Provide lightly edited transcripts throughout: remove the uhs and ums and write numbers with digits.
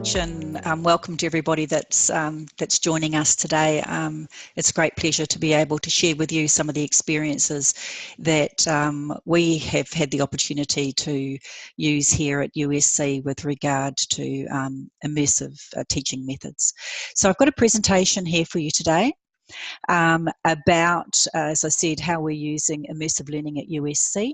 much, and welcome to everybody that's joining us today. It's a great pleasure to be able to share with you some of the experiences that we have had the opportunity to use here at USC with regard to immersive teaching methods. So I've got a presentation here for you today about, as I said, how we're using immersive learning at USC.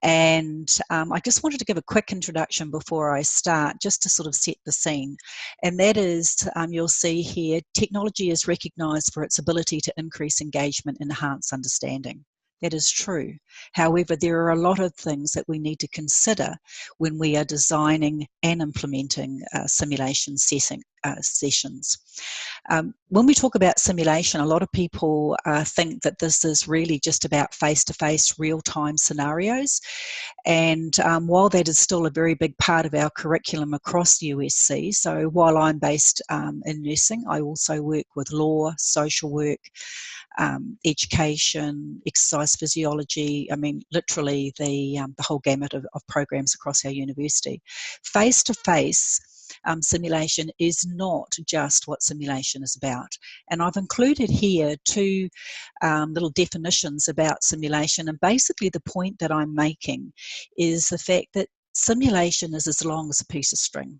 And I just wanted to give a quick introduction before I start, just to sort of set the scene. And that is, you'll see here, technology is recognised for its ability to increase engagement and enhance understanding. That is true. However, there are a lot of things that we need to consider when we are designing and implementing simulation sessions. When we talk about simulation, a lot of people think that this is really just about face-to-face real-time scenarios. And while that is still a very big part of our curriculum across USC, so while I'm based in nursing, I also work with law, social work, education, exercise physiology, I mean, literally the whole gamut of programs across our university. Face-to-face simulation is not just what simulation is about. And I've included here two little definitions about simulation, and basically the point that I'm making is the fact that simulation is as long as a piece of string.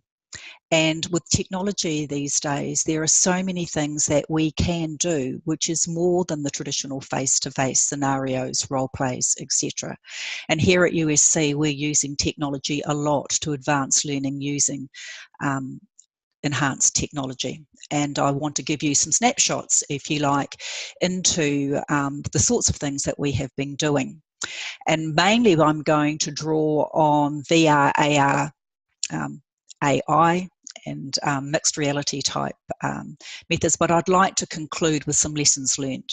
And with technology these days, there are so many things that we can do, which is more than the traditional face-to-face scenarios, role plays, etc. And here at USC, we're using technology a lot to advance learning using enhanced technology. And I want to give you some snapshots, if you like, into the sorts of things that we have been doing. And mainly I'm going to draw on VR, AR, AI, and mixed reality type methods, but I'd like to conclude with some lessons learned.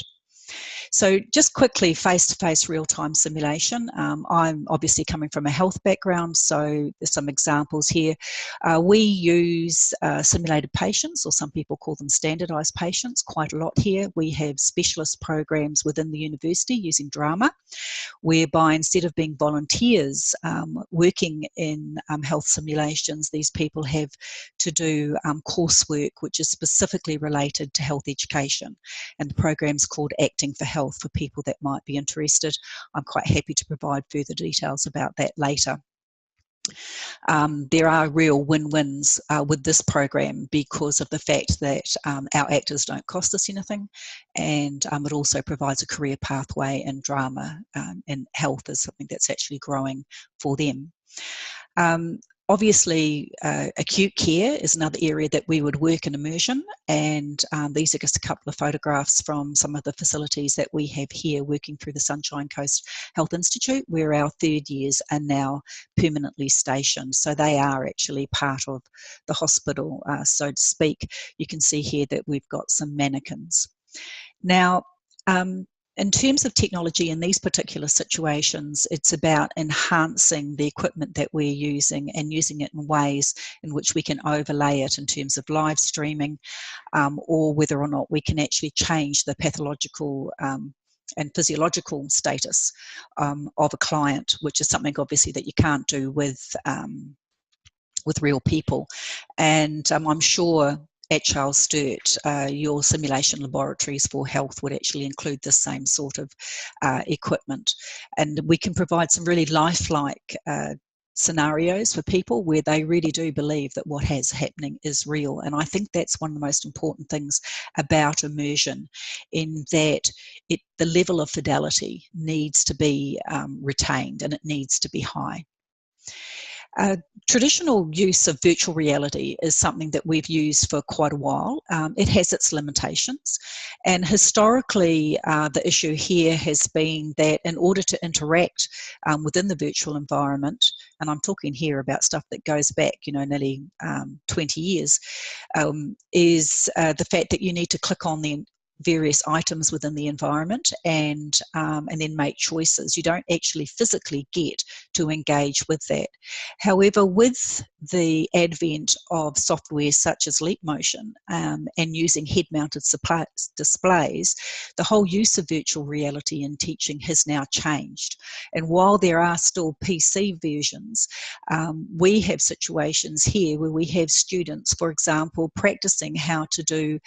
So just quickly, face-to-face real-time simulation. I'm obviously coming from a health background, so there's some examples here. We use simulated patients, or some people call them standardized patients, quite a lot here. We have specialist programs within the university using drama, whereby instead of being volunteers working in health simulations, these people have to do coursework which is specifically related to health education. And the program's called Acting for Health for people that might be interested. I'm quite happy to provide further details about that later. There are real win-wins with this program because of the fact that our actors don't cost us anything, and it also provides a career pathway in drama, and health is something that's actually growing for them. Obviously, acute care is another area that we would work in immersion, and these are just a couple of photographs from some of the facilities that we have here working through the Sunshine Coast Health Institute, where our third years are now permanently stationed. So they are actually part of the hospital, so to speak. You can see here that we've got some mannequins. Now, in terms of technology in these particular situations, it's about enhancing the equipment that we're using and using it in ways in which we can overlay it in terms of live streaming, or whether or not we can actually change the pathological and physiological status of a client, which is something obviously that you can't do with real people. And I'm sure at Charles Sturt, your simulation laboratories for health would actually include the same sort of equipment. And we can provide some really lifelike scenarios for people where they really do believe that what is happening is real. And I think that's one of the most important things about immersion, in that the level of fidelity needs to be retained, and it needs to be high. Traditional use of virtual reality is something that we've used for quite a while. It has its limitations, and historically the issue here has been that in order to interact within the virtual environment, and I'm talking here about stuff that goes back, you know, nearly 20 years, is the fact that you need to click on the various items within the environment and then make choices. You don't actually physically get to engage with that. However, with the advent of software such as Leap Motion and using head-mounted displays, the whole use of virtual reality in teaching has now changed. And while there are still PC versions, we have situations here where we have students, for example, practicing how to do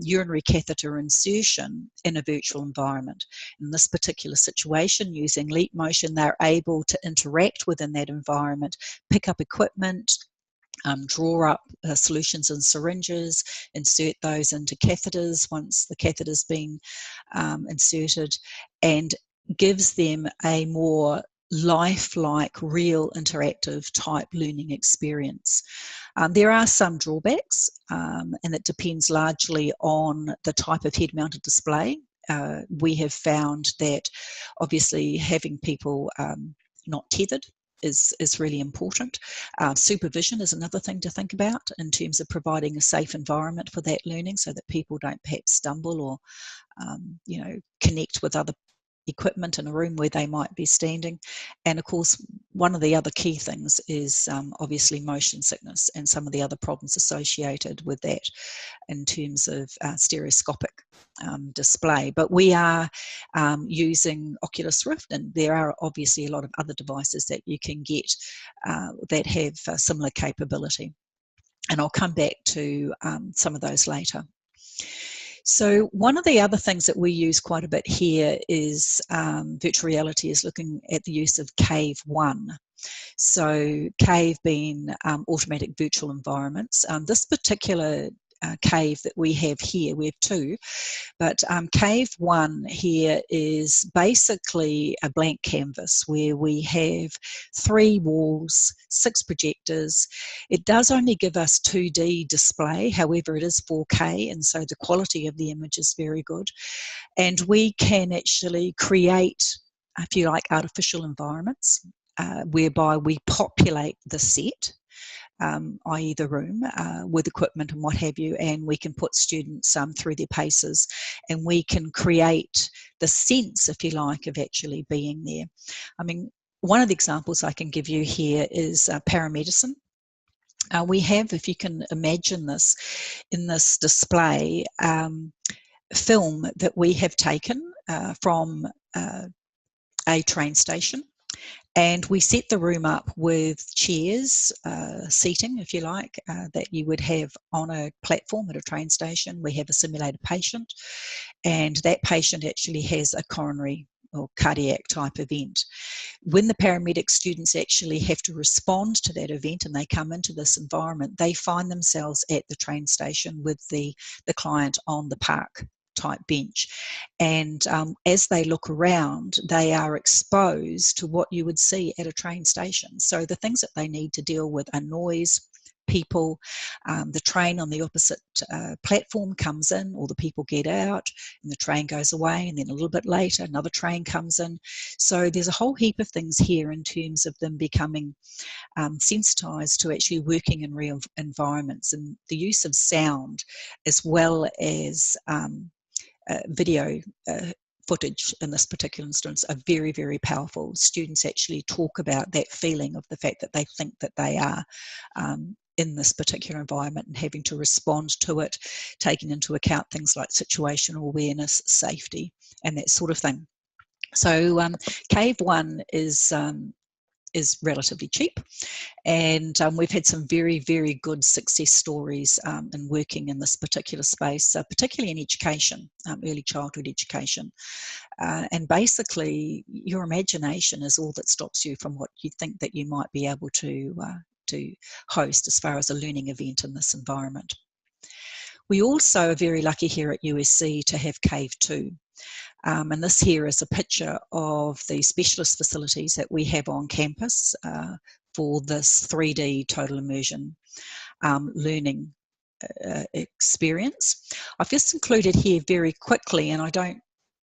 urinary catheter insertion in a virtual environment. In this particular situation, using Leap Motion, they're able to interact within that environment, pick up equipment, draw up solutions and syringes, insert those into catheters once the catheter's been inserted, and gives them a more lifelike, real interactive type learning experience. There are some drawbacks, and it depends largely on the type of head-mounted display. We have found that obviously having people not tethered is really important. Supervision is another thing to think about in terms of providing a safe environment for that learning so that people don't perhaps stumble or connect with other equipment in a room where they might be standing. And of course, one of the other key things is obviously motion sickness and some of the other problems associated with that in terms of stereoscopic display. But we are using Oculus Rift, and there are obviously a lot of other devices that you can get that have similar capability. And I'll come back to some of those later. So one of the other things that we use quite a bit here is virtual reality is looking at the use of Cave 1. So Cave being automatic virtual environments. This particular cave that we have here, we have two, but Cave 1 here is basically a blank canvas where we have 3 walls, 6 projectors. It does only give us 2D display, however it is 4K, and so the quality of the image is very good. And we can actually create, if you like, artificial environments whereby we populate the set, i.e. the room, with equipment and what have you, and we can put students through their paces, and we can create the sense, if you like, of actually being there. I mean, one of the examples I can give you here is paramedicine. We have, if you can imagine this, in this display, film that we have taken from a train station. And we set the room up with chairs, seating, if you like, that you would have on a platform at a train station. We have a simulated patient, and that patient actually has a coronary or cardiac type event. When the paramedic students actually have to respond to that event and they come into this environment, they find themselves at the train station with the client on the park type bench, and as they look around, they are exposed to what you would see at a train station. So the things that they need to deal with are noise, people, the train on the opposite platform comes in, all the people get out, and the train goes away, and then a little bit later another train comes in. So there's a whole heap of things here in terms of them becoming sensitized to actually working in real environments, and the use of sound as well as video footage in this particular instance are very, very powerful. Students actually talk about that feeling of the fact that they think that they are in this particular environment and having to respond to it, taking into account things like situational awareness, safety, and that sort of thing. So Cave 1 is relatively cheap, and we've had some very, very good success stories in working in this particular space, particularly in education, early childhood education. And basically, your imagination is all that stops you from what you think that you might be able to host as far as a learning event in this environment. We also are very lucky here at USC to have Cave 2. And this here is a picture of the specialist facilities that we have on campus for this 3D total immersion learning experience. I've just included here very quickly, and I don't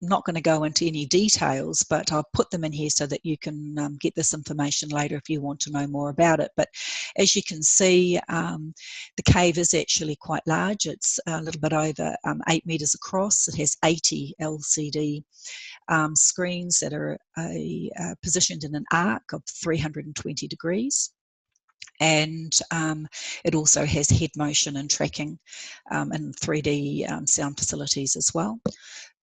not going to go into any details, but I'll put them in here so that you can get this information later if you want to know more about it. But as you can see, the cave is actually quite large. It's a little bit over 8 metres across. It has 80 LCD screens that are positioned in an arc of 320 degrees. And it also has head motion and tracking and 3D sound facilities as well.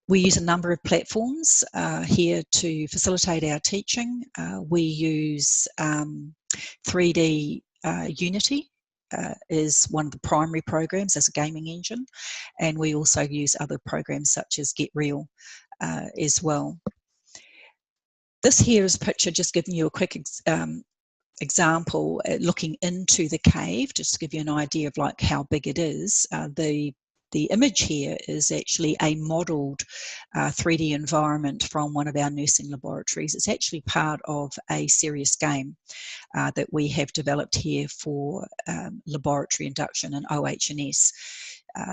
We use a number of platforms here to facilitate our teaching. We use 3D Unity is one of the primary programs as a gaming engine, and we also use other programs such as Get Real as well. This here is a picture just giving you a quick example looking into the cave, just to give you an idea of like how big it is. The image here is actually a modelled 3D environment from one of our nursing laboratories. It's actually part of a serious game that we have developed here for laboratory induction and OH&S.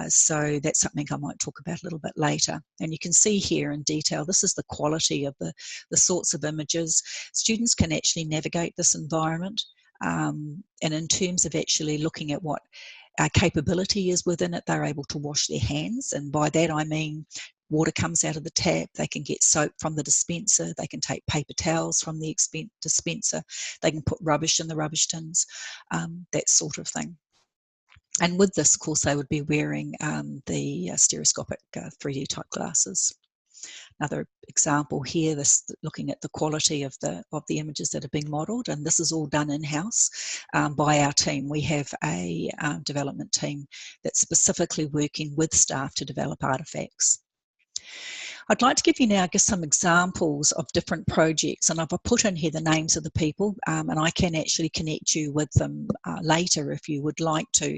So that's something I might talk about a little bit later. And you can see here in detail, this is the quality of the sorts of images. Students can actually navigate this environment. And in terms of actually looking at what capability is within it, they're able to wash their hands. And by that I mean water comes out of the tap, they can get soap from the dispenser, they can take paper towels from the dispenser, they can put rubbish in the rubbish tins, that sort of thing. And with this, of course, they would be wearing the stereoscopic 3D type glasses. Another example here, this looking at the quality of the images that are being modelled, and this is all done in-house by our team. We have a development team that's specifically working with staff to develop artefacts. I'd like to give you now just some examples of different projects, and I've put in here the names of the people, and I can actually connect you with them later if you would like to.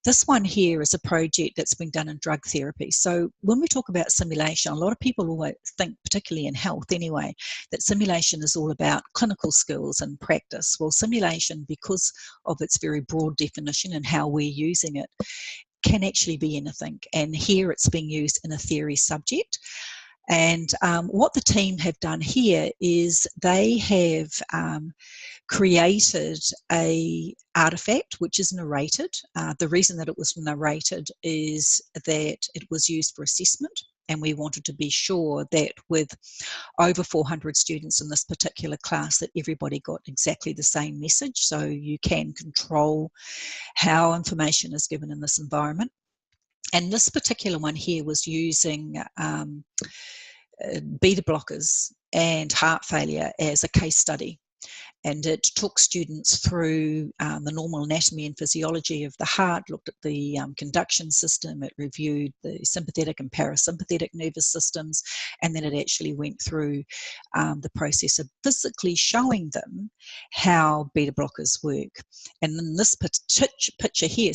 This one here is a project that's been done in drug therapy. So when we talk about simulation, a lot of people always think, particularly in health anyway, that simulation is all about clinical skills and practice. Well, simulation, because of its very broad definition and how we're using it, can actually be anything. And here it's being used in a theory subject. And what the team have done here is they have created a artifact which is narrated. The reason that it was narrated is that it was used for assessment, and we wanted to be sure that with over 400 students in this particular class that everybody got exactly the same message, so you can control how information is given in this environment. And this particular one here was using beta blockers and heart failure as a case study. And it took students through the normal anatomy and physiology of the heart, looked at the conduction system, it reviewed the sympathetic and parasympathetic nervous systems, and then it actually went through the process of physically showing them how beta blockers work. And in this picture here,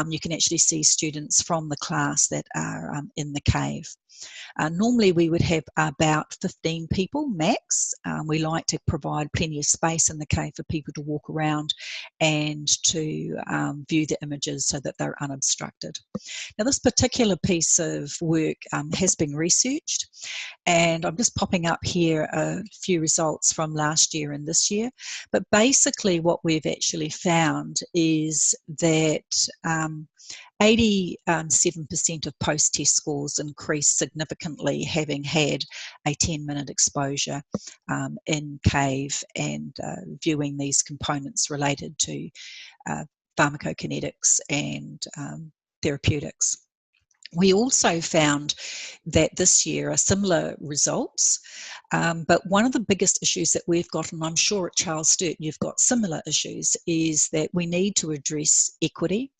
you can actually see students from the class that are in the cave. Normally we would have about 15 people max. We like to provide plenty of space in the cave for people to walk around and to view the images so that they're unobstructed. Now this particular piece of work has been researched, and I'm just popping up here a few results from last year and this year. But basically what we've actually found is that 87% of post-test scores increased significantly having had a 10-minute exposure in cave and viewing these components related to pharmacokinetics and therapeutics. We also found that this year are similar results, but one of the biggest issues that we've got, and I'm sure at Charles Sturt you've got similar issues, is that we need to address equity,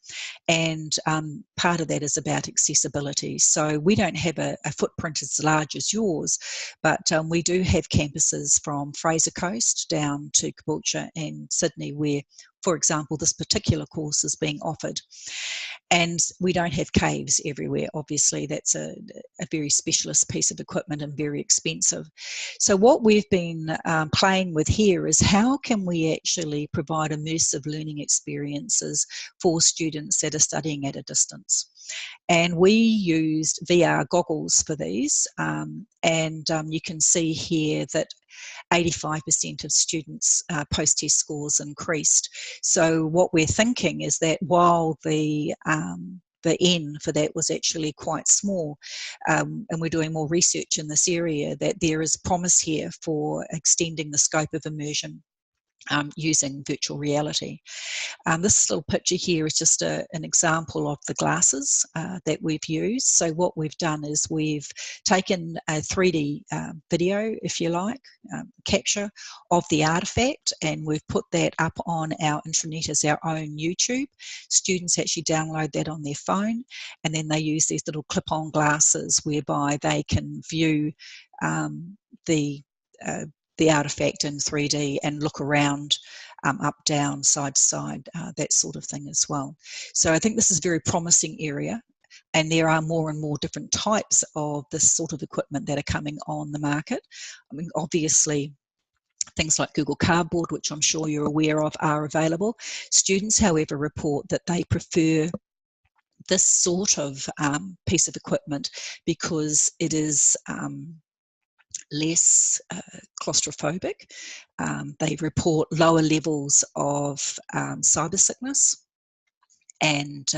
and part of that is about accessibility. So we don't have a footprint as large as yours, but we do have campuses from Fraser Coast down to Caboolture and Sydney where For example, this particular course is being offered. And we don't have caves everywhere, obviously. That's a very specialist piece of equipment and very expensive. So what we've been playing with here is how can we actually provide immersive learning experiences for students that are studying at a distance. And we used VR goggles for these, you can see here that 85% of students' post-test scores increased. So what we're thinking is that while the N for that was actually quite small, and we're doing more research in this area, that there is promise here for extending the scope of immersion using virtual reality. This little picture here is just an example of the glasses that we've used. So what we've done is we've taken a 3D video, if you like, capture of the artifact, and we've put that up on our intranet as our own YouTube. Students actually download that on their phone, and then they use these little clip-on glasses whereby they can view the artifact in 3D and look around up, down, side to side, that sort of thing as well. So I think this is a very promising area, and there are more and more different types of this sort of equipment that are coming on the market. I mean, obviously, things like Google Cardboard, which I'm sure you're aware of, are available. Students, however, report that they prefer this sort of piece of equipment because it is less claustrophobic. They report lower levels of cyber sickness, and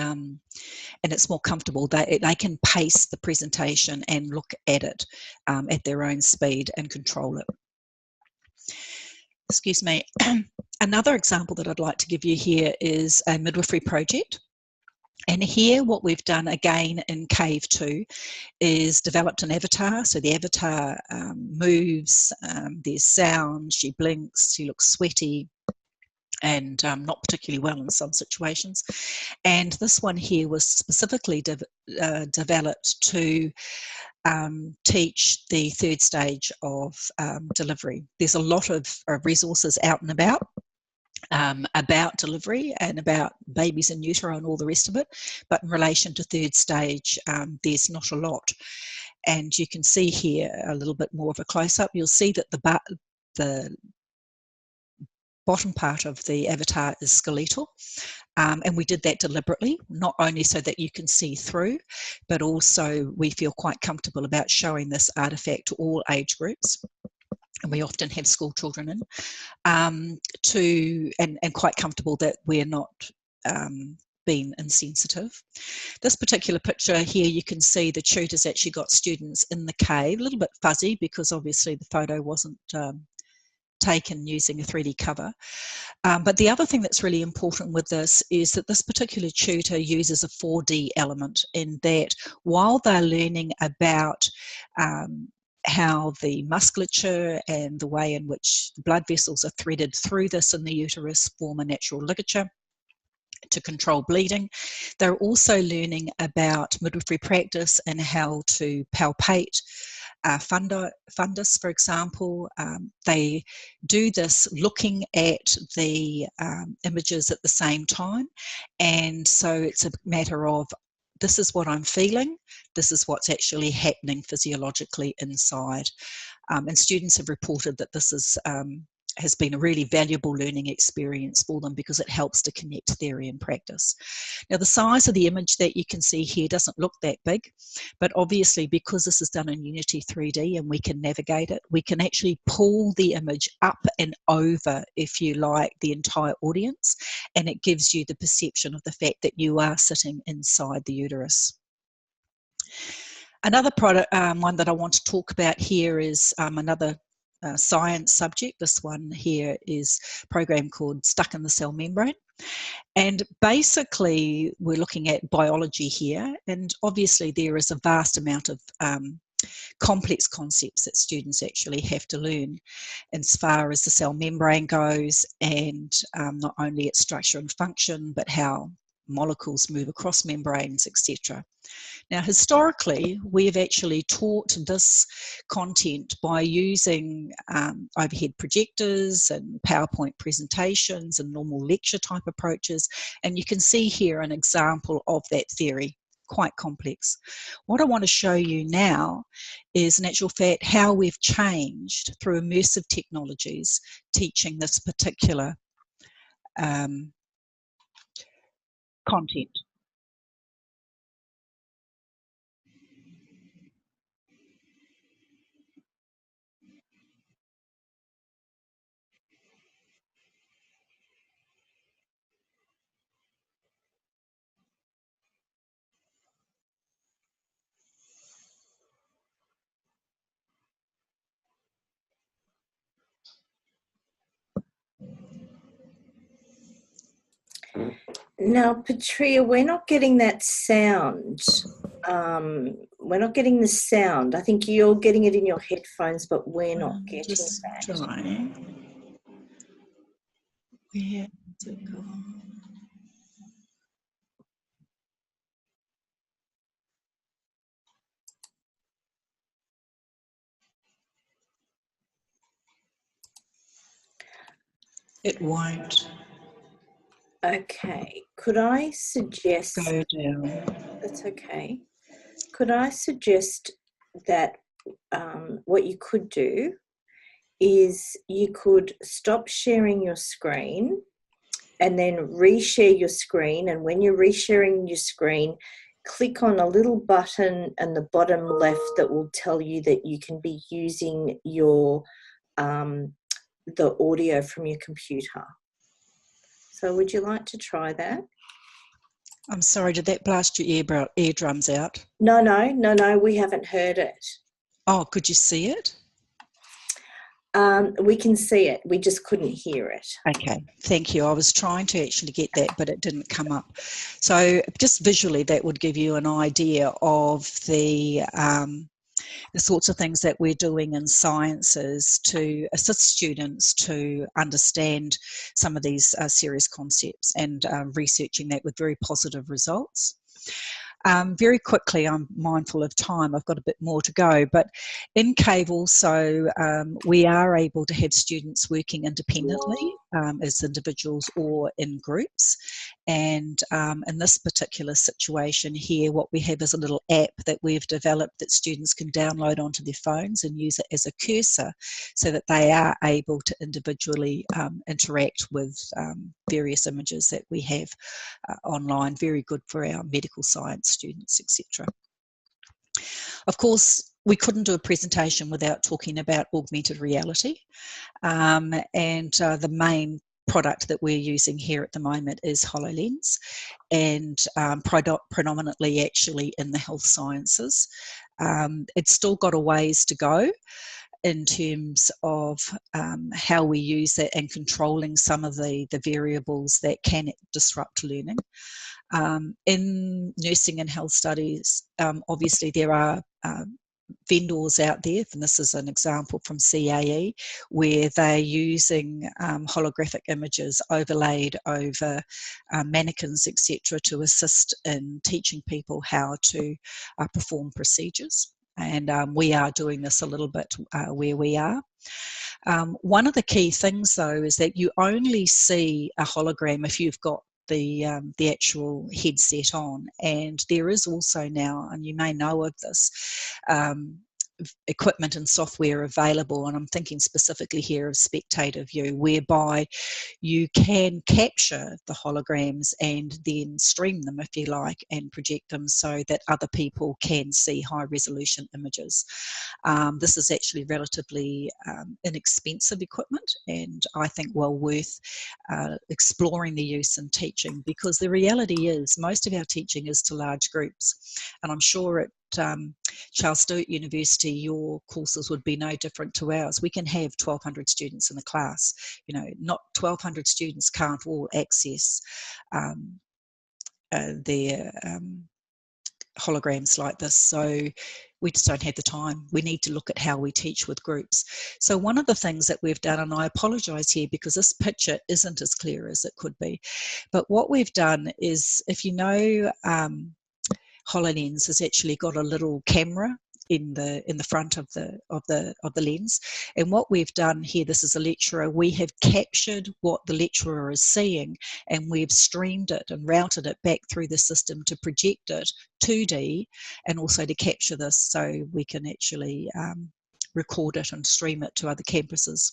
it's more comfortable. They can pace the presentation and look at it at their own speed and control it. Excuse me. Another example that I'd like to give you here is a midwifery project. And here what we've done again in Cave 2 is developed an avatar. So the avatar moves, there's sound, she blinks, she looks sweaty and not particularly well in some situations. And this one here was specifically developed to teach the third stage of delivery. There's a lot of resources out and about delivery and about babies in utero and all the rest of it, but in relation to third stage, there's not a lot. And you can see here a little bit more of a close-up. You'll see that the bottom part of the avatar is skeletal, and we did that deliberately, not only so that you can see through, but also we feel quite comfortable about showing this artifact to all age groups. And we often have school children in, and quite comfortable that we're not being insensitive. This particular picture here, you can see the tutor's actually got students in the cave, a little bit fuzzy because obviously the photo wasn't taken using a 3D cover. But the other thing that's really important with this is that this particular tutor uses a 4D element, in that while they're learning about how the musculature and the way in which the blood vessels are threaded through this in the uterus form a natural ligature to control bleeding, they're also learning about midwifery practice and how to palpate fundus, for example. They do this looking at the images at the same time, and so it's a matter of, this is what I'm feeling, this is what's actually happening physiologically inside. And students have reported that this is, has been a really valuable learning experience for them because it helps to connect theory and practice. Now, the size of the image that you can see here doesn't look that big, but obviously because this is done in Unity 3D and we can navigate it, we can actually pull the image up and over, if you like, the entire audience, and it gives you the perception of the fact that you are sitting inside the uterus. Another product, one that I want to talk about here is another science subject. This one here is a program called Stuck in the Cell Membrane. And basically we're looking at biology here, and obviously there is a vast amount of complex concepts that students actually have to learn as far as the cell membrane goes, and not only its structure and function, but how molecules move across membranes, etc. Now, historically, we've actually taught this content by using overhead projectors and PowerPoint presentations and normal lecture type approaches, and you can see here an example of that theory. Quite complex. What I want to show you now is, in actual fact, how we've changed through immersive technologies teaching this particular content. Now, Patrea, we're not getting that sound. We're not getting the sound. I think you're getting it in your headphones, but we're not getting Just that. trying. Where has it gone? It won't. Okay. Could I suggest... Go down. That's okay. Could I suggest that what you could do is you could stop sharing your screen and then reshare your screen. And when you're resharing your screen, click on a little button in the bottom left that will tell you that you can be using your the audio from your computer. So would you like to try that? I'm sorry, did that blast your eardrums out? No, we haven't heard it. Oh, could you see it? We can see it, we just couldn't hear it. Okay, thank you. I was trying to actually get that, but it didn't come up. So just visually, that would give you an idea of the sorts of things that we're doing in sciences to assist students to understand some of these serious concepts, and researching that with very positive results. Very quickly, I'm mindful of time, I've got a bit more to go, but in CAVE also we are able to have students working independently as individuals or in groups, and in this particular situation here, what we have is a little app that we've developed that students can download onto their phones and use it as a cursor so that they are able to individually interact with various images that we have online. Very good for our medical science students, etc. Of course, we couldn't do a presentation without talking about augmented reality, and the main product that we're using here at the moment is HoloLens, and predominantly actually in the health sciences. It's still got a ways to go in terms of how we use it and controlling some of the variables that can disrupt learning. In nursing and health studies, obviously there are vendors out there, and this is an example from CAE, where they're using holographic images overlaid over mannequins, etc., to assist in teaching people how to perform procedures. And we are doing this a little bit where we are. One of the key things, though, is that you only see a hologram if you've got the actual headset on, and there is also now, and you may know of this, equipment and software available, and I'm thinking specifically here of spectator view, whereby you can capture the holograms and then stream them, if you like, and project them so that other people can see high resolution images. This is actually relatively inexpensive equipment, and I think well worth exploring the use in teaching, because the reality is most of our teaching is to large groups, and I'm sure at Charles Sturt University your courses would be no different to ours. We can have 1,200 students in a class. You know, not 1,200 students can't all access their holograms like this, so we just don't have the time. We need to look at how we teach with groups. So one of the things that we've done, and I apologise here because this picture isn't as clear as it could be, but what we've done is, if you know, HoloLens has actually got a little camera in the front of the lens, and what we've done here, this is a lecturer, we have captured what the lecturer is seeing, and we've streamed it and routed it back through the system to project it 2D, and also to capture this so we can actually record it and stream it to other campuses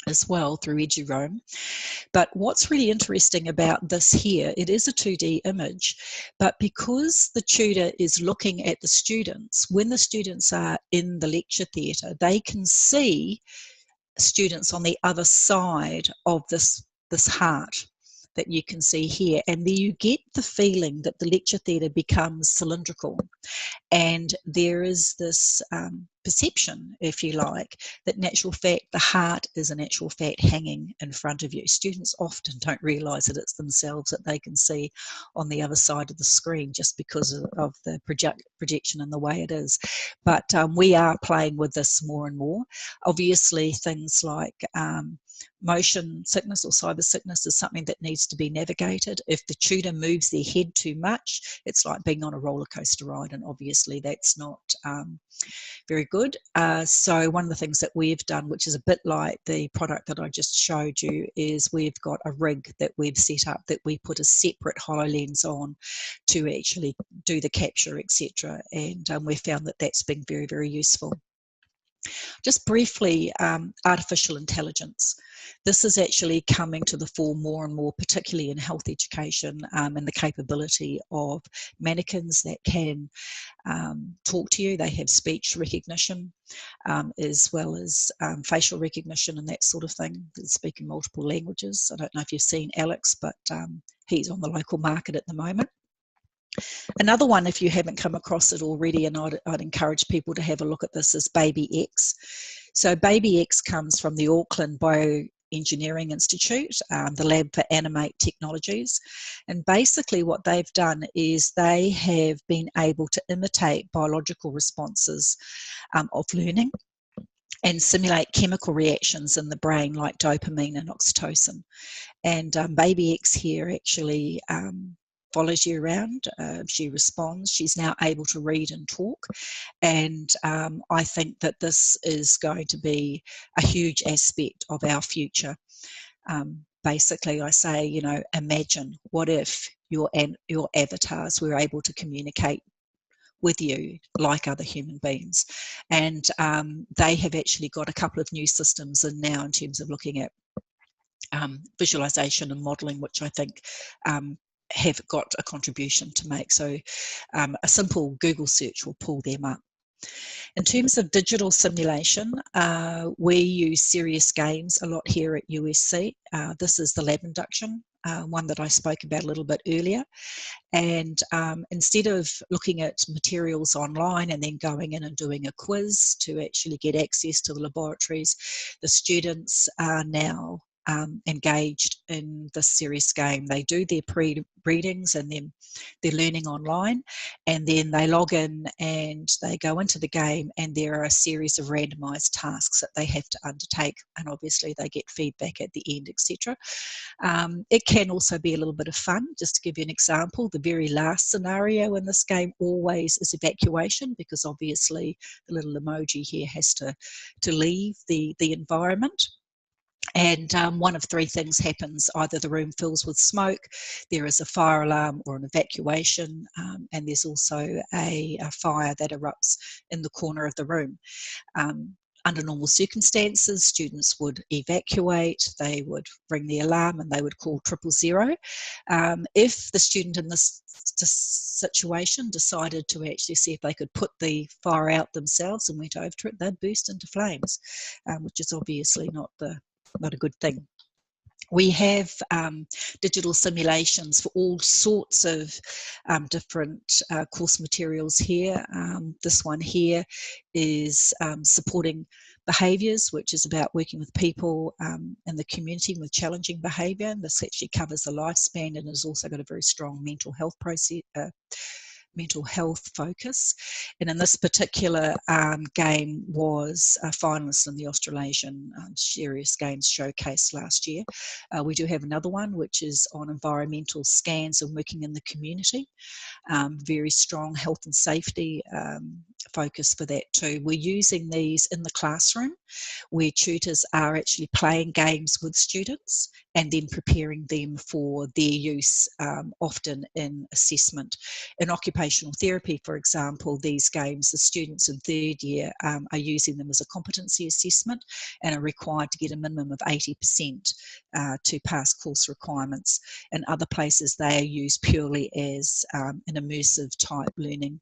as well through EduRoam. But what's really interesting about this here, it is a 2D image, but because the tutor is looking at the students, when the students are in the lecture theatre, they can see students on the other side of this heart that you can see here, and there you get the feeling that the lecture theatre becomes cylindrical, and there is this perception, if you like, that in actual fact the heart is in actual fact hanging in front of you. Students often don't realise that it's themselves that they can see on the other side of the screen just because of the projection and the way it is. But we are playing with this more and more. Obviously things like motion sickness or cyber sickness is something that needs to be navigated. If the tutor moves their head too much, it's like being on a roller coaster ride, and obviously that's not very good. So one of the things that we've done, which is a bit like the product that I just showed you, is we've got a rig that we've set up that we put a separate HoloLens on to actually do the capture, etc. And we found that that's been very, very useful. Just briefly, artificial intelligence. This is actually coming to the fore more and more, particularly in health education, and the capability of mannequins that can talk to you. They have speech recognition as well as facial recognition and that sort of thing. They speak in multiple languages. I don't know if you've seen Alex, but he's on the local market at the moment. Another one, if you haven't come across it already, and I'd encourage people to have a look at this, is Baby X. So Baby X comes from the Auckland Bioengineering Institute, the Lab for Animate Technologies. And basically what they've done is they have been able to imitate biological responses of learning and simulate chemical reactions in the brain like dopamine and oxytocin. And Baby X here actually follows you around. She responds. She's now able to read and talk, and I think that this is going to be a huge aspect of our future. Basically, I say, you know, imagine what if your avatars were able to communicate with you like other human beings. And they have actually got a couple of new systems in now in terms of looking at visualization and modeling, which I think have got a contribution to make. So a simple Google search will pull them up. In terms of digital simulation, we use serious games a lot here at USC. This is the lab induction, one that I spoke about a little bit earlier. And instead of looking at materials online and then going in and doing a quiz to actually get access to the laboratories, the students are now engaged in this serious game. They do their pre-readings and then they're learning online, and then they log in and they go into the game, and there are a series of randomized tasks that they have to undertake, and obviously they get feedback at the end, etc. It can also be a little bit of fun. Just to give you an example, the very last scenario in this game always is evacuation, because obviously the little emoji here has to leave the environment. And one of three things happens. Either the room fills with smoke, there is a fire alarm or an evacuation, and there's also a fire that erupts in the corner of the room. Under normal circumstances, students would evacuate, they would ring the alarm and they would call 000. If the student in this situation decided to actually see if they could put the fire out themselves and went over to it, they'd burst into flames, which is obviously not a good thing. We have digital simulations for all sorts of different course materials here. This one here is supporting behaviours, which is about working with people in the community with challenging behaviour. This actually covers the lifespan and has also got a very strong mental health mental health focus. And in this particular game was a finalist in the Australasian Serious Games Showcase last year. We do have another one which is on environmental scans and working in the community. Very strong health and safety focus for that too. We're using these in the classroom where tutors are actually playing games with students and then preparing them for their use, often in assessment. In occupational therapy, for example, these games, the students in third year are using them as a competency assessment and are required to get a minimum of 80% to pass course requirements. In other places, they are used purely as an immersive type learning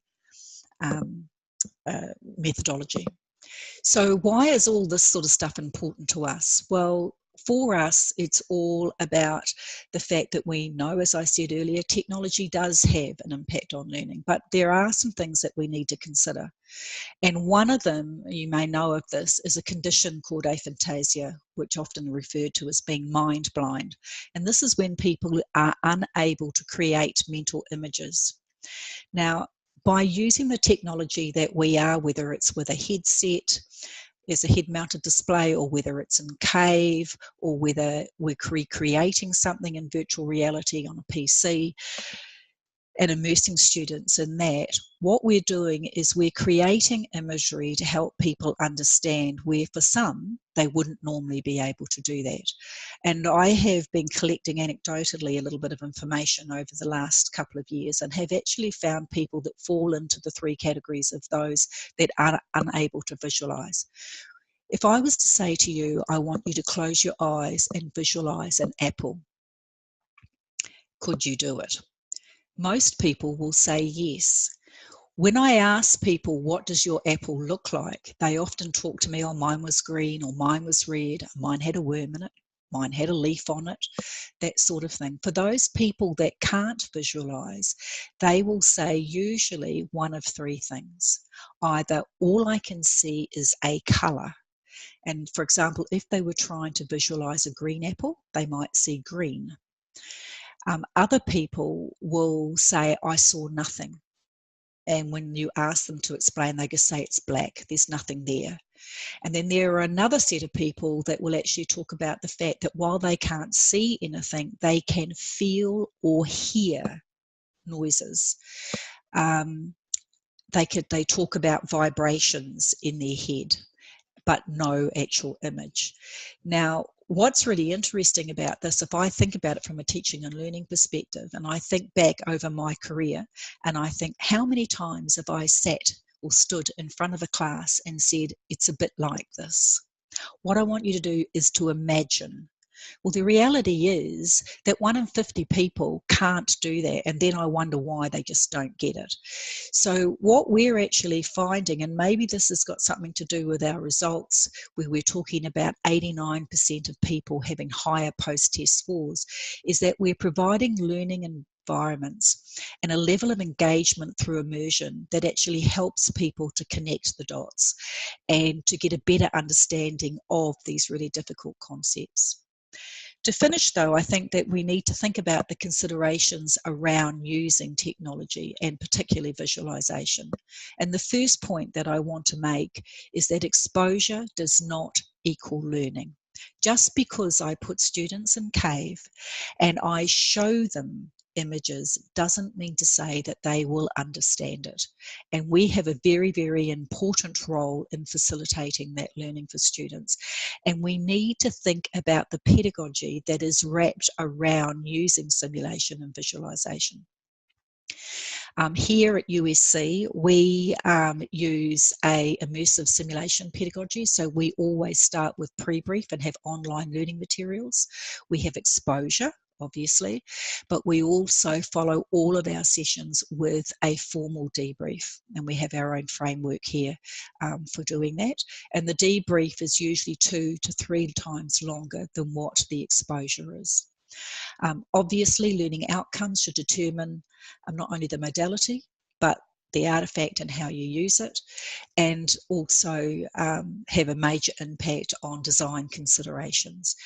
methodology. So why is all this sort of stuff important to us? Well, for us, it's all about the fact that we know, as I said earlier, technology does have an impact on learning, but there are some things that we need to consider. And one of them, you may know of this, is a condition called aphantasia, which often referred to as being mind blind. And this is when people are unable to create mental images. Now, by using the technology that we are, whether it's with a headset, there's a head-mounted display, or whether it's in Cave, or whether we're recreating something in virtual reality on a PC and immersing students in that, what we're doing is we're creating imagery to help people understand where for some they wouldn't normally be able to do that. And I have been collecting anecdotally a little bit of information over the last couple of years and have actually found people that fall into the three categories of those that are unable to visualize. If I was to say to you, I want you to close your eyes and visualize an apple, could you do it? Most people will say yes. When I ask people, what does your apple look like? They often talk to me, oh, mine was green, or mine was red, mine had a worm in it, mine had a leaf on it, that sort of thing. For those people that can't visualize, they will say usually one of three things. Either all I can see is a color. And for example, if they were trying to visualize a green apple, they might see green. Other people will say, I saw nothing. And when you ask them to explain, they just say it's black, there's nothing there. And then there are another set of people that will actually talk about the fact that while they can't see anything, they can feel or hear noises. They talk about vibrations in their head, but no actual image. Now, what's really interesting about this, if I think about it from a teaching and learning perspective, and I think back over my career, and I think how many times have I sat or stood in front of a class and said, it's a bit like this. What I want you to do is to imagine. Well, the reality is that 1 in 50 people can't do that, and then I wonder why they just don't get it. So what we're actually finding, and maybe this has got something to do with our results, where we're talking about 89% of people having higher post-test scores, is that we're providing learning environments and a level of engagement through immersion that actually helps people to connect the dots and to get a better understanding of these really difficult concepts. To finish though, I think that we need to think about the considerations around using technology and particularly visualization. And the first point that I want to make is that exposure does not equal learning. Just because I put students in Cave and I show them images doesn't mean to say that they will understand it. And we have a very, very important role in facilitating that learning for students. And we need to think about the pedagogy that is wrapped around using simulation and visualization. Here at USC, we use a immersive simulation pedagogy. So we always start with pre-brief and have online learning materials. We have exposure, obviously, but we also follow all of our sessions with a formal debrief, and we have our own framework here for doing that. And the debrief is usually 2 to 3 times longer than what the exposure is. Obviously, learning outcomes should determine not only the modality, but the artifact and how you use it, and also have a major impact on design considerations.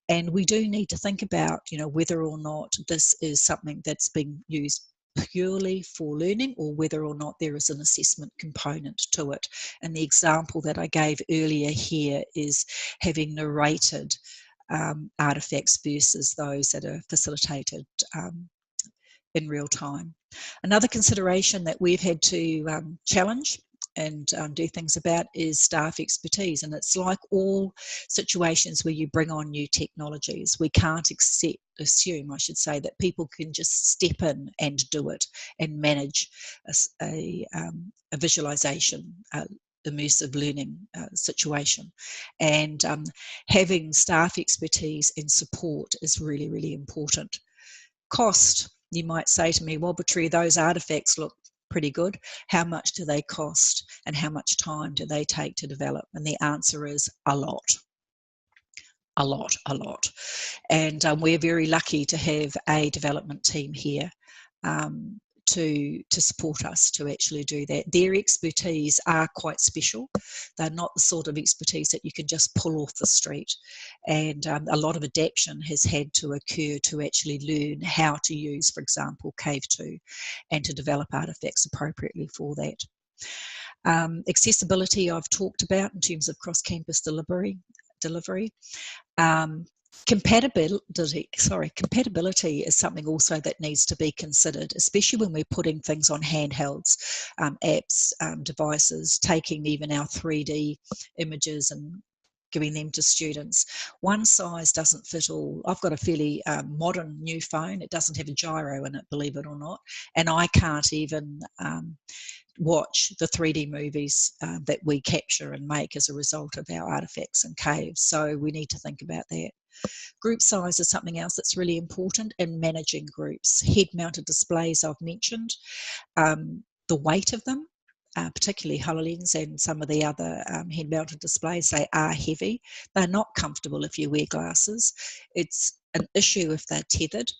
And we do need to think about, whether or not this is something that's being used purely for learning or whether or not there is an assessment component to it. And the example that I gave earlier here is having narrated artefacts versus those that are facilitated in real time. Another consideration that we've had to challenge and do things about is staff expertise. And it's like all situations where you bring on new technologies. We can't assume, I should say, that people can just step in and do it and manage a visualization, immersive learning situation. And having staff expertise and support is really, really important. Cost. You might say to me, well, Patrea, those artefacts look pretty good. How much do they cost and how much time do they take to develop? And the answer is a lot. A lot. And we're very lucky to have a development team here to support us to actually do that. Their expertise are quite special. They're not the sort of expertise that you can just pull off the street. And a lot of adaptation has had to occur to actually learn how to use, for example, Cave 2 and to develop artefacts appropriately for that. Accessibility I've talked about in terms of cross-campus delivery. Compatibility is something also that needs to be considered, especially when we're putting things on handhelds, apps, devices, taking even our 3D images and giving them to students. One size doesn't fit all. I've got a fairly modern new phone. It doesn't have a gyro in it, believe it or not, and I can't even watch the 3D movies that we capture and make as a result of our artefacts and caves. So we need to think about that. Group size is something else that's really important in managing groups. Head-mounted displays I've mentioned. The weight of them, particularly HoloLens and some of the other head-mounted displays, they are heavy. They're not comfortable if you wear glasses. It's an issue if they're tethered.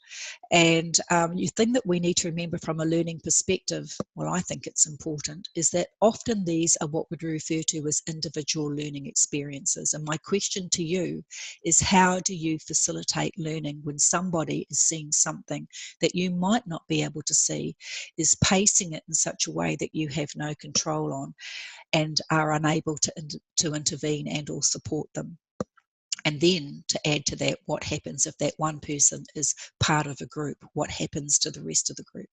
And the thing that we need to remember from a learning perspective, well, I think it's important, is that often these are what we'd refer to as individual learning experiences. And my question to you is, how do you facilitate learning when somebody is seeing something that you might not be able to see, is pacing it in such a way that you have no control on and are unable to intervene and or support them? And then to add to that, what happens if that one person is part of a group? What happens to the rest of the group?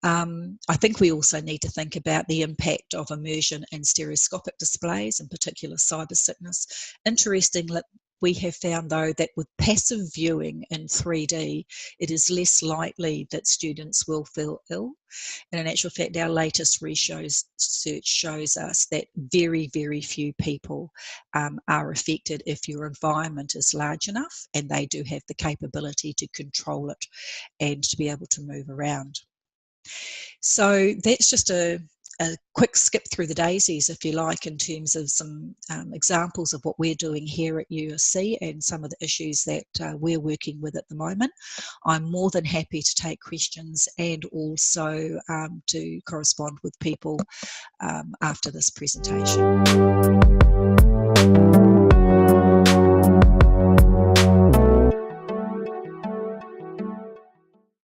I think we also need to think about the impact of immersion and stereoscopic displays, in particular cyber sickness. Interestingly, we have found, though, that with passive viewing in 3D, it is less likely that students will feel ill. And in actual fact, our latest research shows us that very, very few people are affected if your environment is large enough and they do have the capability to control it and to be able to move around. So that's just a quick skip through the daisies, if you like, in terms of some examples of what we're doing here at USC and some of the issues that we're working with at the moment. I'm more than happy to take questions and also to correspond with people after this presentation.